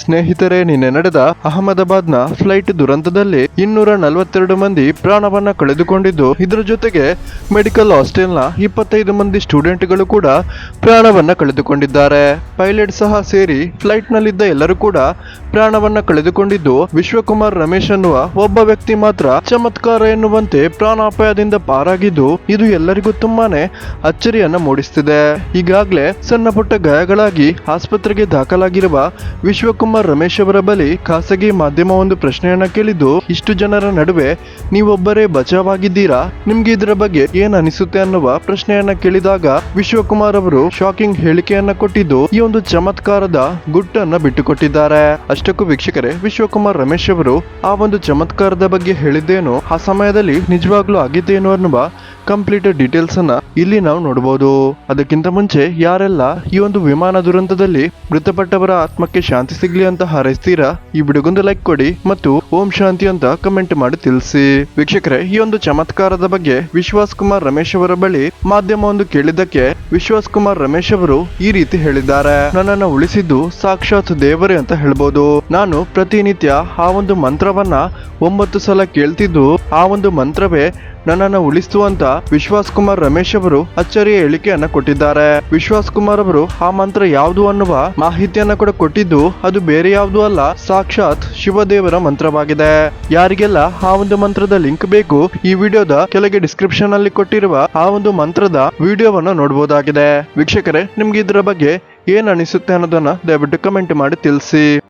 ಸ್ನೇಹಿತರೆ, ನಿನ್ನೆ ನಡೆದ ಅಹಮದಾಬಾದ್ನ ಫ್ಲೈಟ್ ದುರಂತದಲ್ಲಿ 242 ಮಂದಿ ಪ್ರಾಣವನ್ನ ಕಳೆದುಕೊಂಡಿದ್ದು, ಇದರ ಜೊತೆಗೆ ಮೆಡಿಕಲ್ ಹಾಸ್ಟೆಲ್ನ 25 ಮಂದಿ ಸ್ಟೂಡೆಂಟ್ಗಳು ಕೂಡ ಪ್ರಾಣವನ್ನ ಕಳೆದುಕೊಂಡಿದ್ದಾರೆ. ಪೈಲಟ್ ಸಹ ಸೇರಿ ಫ್ಲೈಟ್ನಲ್ಲಿದ್ದ ಎಲ್ಲರೂ ಕೂಡ ಪ್ರಾಣವನ್ನ ಕಳೆದುಕೊಂಡಿದ್ದು, ವಿಶ್ವಕುಮಾರ್ ರಮೇಶ್ ಅನ್ನುವ ಒಬ್ಬ ವ್ಯಕ್ತಿ ಮಾತ್ರ ಚಮತ್ಕಾರ ಎನ್ನುವಂತೆ ಪ್ರಾಣಾಪಾಯದಿಂದ ಪಾರಾಗಿದ್ದು, ಇದು ಎಲ್ಲರಿಗೂ ತುಂಬಾನೇ ಅಚ್ಚರಿಯನ್ನ ಮೂಡಿಸುತ್ತಿದೆ. ಈಗಾಗಲೇ ಸಣ್ಣ ಪುಟ್ಟ ಗಾಯಗಳಾಗಿ ಆಸ್ಪತ್ರೆಗೆ ದಾಖಲಾಗಿರುವ ವಿಶ್ವಕುಮಾರ್ ರಮೇಶ್ ಅವರ ಬಳಿ ಖಾಸಗಿ ಮಾಧ್ಯಮವೊಂದು ಪ್ರಶ್ನೆಯನ್ನ ಕೇಳಿದ್ದು, ಇಷ್ಟು ಜನರ ನಡುವೆ ನೀವೊಬ್ಬರೇ ಬಚಾವಾಗಿದ್ದೀರಾ, ನಿಮ್ಗೆ ಇದರ ಬಗ್ಗೆ ಏನ್ ಅನಿಸುತ್ತೆ ಅನ್ನುವ ಪ್ರಶ್ನೆಯನ್ನ ಕೇಳಿದಾಗ ವಿಶ್ವಕುಮಾರ್ ಅವರು ಶಾಕಿಂಗ್ ಹೇಳಿಕೆಯನ್ನ ಕೊಟ್ಟಿದ್ದು, ಈ ಒಂದು ಚಮತ್ಕಾರದ ಗುಟ್ಟನ್ನ ಬಿಟ್ಟುಕೊಟ್ಟಿದ್ದಾರೆ. ಅಷ್ಟಕ್ಕೂ ವೀಕ್ಷಕರೇ, ವಿಶ್ವಕುಮಾರ್ ರಮೇಶ್ ಅವರು ಆ ಒಂದು ಚಮತ್ಕಾರದ ಬಗ್ಗೆ ಹೇಳಿದ್ದೇನು, ಆ ಸಮಯದಲ್ಲಿ ನಿಜವಾಗ್ಲೂ ಆಗಿದ್ದೇನು ಅನ್ನುವ ಕಂಪ್ಲೀಟ್ ಡೀಟೇಲ್ಸ್ ಅನ್ನ ಇಲ್ಲಿ ನಾವು ನೋಡಬಹುದು. ಅದಕ್ಕಿಂತ ಮುಂಚೆ ಯಾರೆಲ್ಲ ಈ ಒಂದು ವಿಮಾನ ದುರಂತದಲ್ಲಿ ಮೃತಪಟ್ಟವರ ಆತ್ಮಕ್ಕೆ ಶಾಂತಿ ಸಿಗ್ಲಿ ಅಂತ ಹಾರೈಸ್ತೀರಾ, ಈ ವಿಡಿಯೋಗೊಂದು ಲೈಕ್ ಕೊಡಿ ಮತ್ತು ಓಂ ಶಾಂತಿ ಅಂತ ಕಮೆಂಟ್ ಮಾಡಿ ತಿಳಿಸಿ. ವೀಕ್ಷಕರೇ, ಈ ಒಂದು ಚಮತ್ಕಾರದ ಬಗ್ಗೆ ವಿಶ್ವಾಸ್ ಕುಮಾರ್ ರಮೇಶ್ ಅವರ ಬಳಿ ಮಾಧ್ಯಮವೊಂದು ಕೇಳಿದ್ದಕ್ಕೆ ವಿಶ್ವಾಸ್ ಕುಮಾರ್ ರಮೇಶ್ ಅವರು ಈ ರೀತಿ ಹೇಳಿದ್ದಾರೆ. ನನ್ನನ್ನು ಉಳಿಸಿದ್ದು ಸಾಕ್ಷಾತ್ ದೇವರೇ ಅಂತ ಹೇಳ್ಬೋದು. ನಾನು ಪ್ರತಿನಿತ್ಯ ಆ ಒಂದು ಮಂತ್ರವನ್ನ 9 ಸಲ ಕೇಳ್ತಿದ್ದು, ಆ ಒಂದು ಮಂತ್ರವೇ ನನ್ನನ್ನು ಉಳಿಸ್ತು ಅಂತ ವಿಶ್ವಾಸ್ ಕುಮಾರ್ ರಮೇಶ್ ಅವರು ಅಚ್ಚರಿಯ ಹೇಳಿಕೆಯನ್ನ ಕೊಟ್ಟಿದ್ದಾರೆ. ವಿಶ್ವಾಸ್ ಕುಮಾರ್ ಅವರು ಆ ಮಂತ್ರ ಯಾವುದು ಅನ್ನುವ ಮಾಹಿತಿಯನ್ನ ಕೂಡ ಕೊಟ್ಟಿದ್ದು, ಅದು ಬೇರೆ ಯಾವುದು ಅಲ್ಲ, ಸಾಕ್ಷಾತ್ ಶಿವದೇವರ ಮಂತ್ರವಾಗಿದೆ. ಯಾರಿಗೆಲ್ಲ ಆ ಒಂದು ಮಂತ್ರದ ಲಿಂಕ್ ಬೇಕು, ಈ ವಿಡಿಯೋದ ಕೆಳಗೆ ಡಿಸ್ಕ್ರಿಪ್ಷನ್ ಅಲ್ಲಿ ಕೊಟ್ಟಿರುವ ಆ ಒಂದು ಮಂತ್ರದ ವಿಡಿಯೋವನ್ನ ನೋಡಬಹುದಾಗಿದೆ. ವೀಕ್ಷಕರೇ, ನಿಮ್ಗೆ ಇದರ ಬಗ್ಗೆ ಏನ್ ಅನಿಸುತ್ತೆ ಅನ್ನೋದನ್ನ ದಯವಿಟ್ಟು ಕಮೆಂಟ್ ಮಾಡಿ ತಿಳಿಸಿ.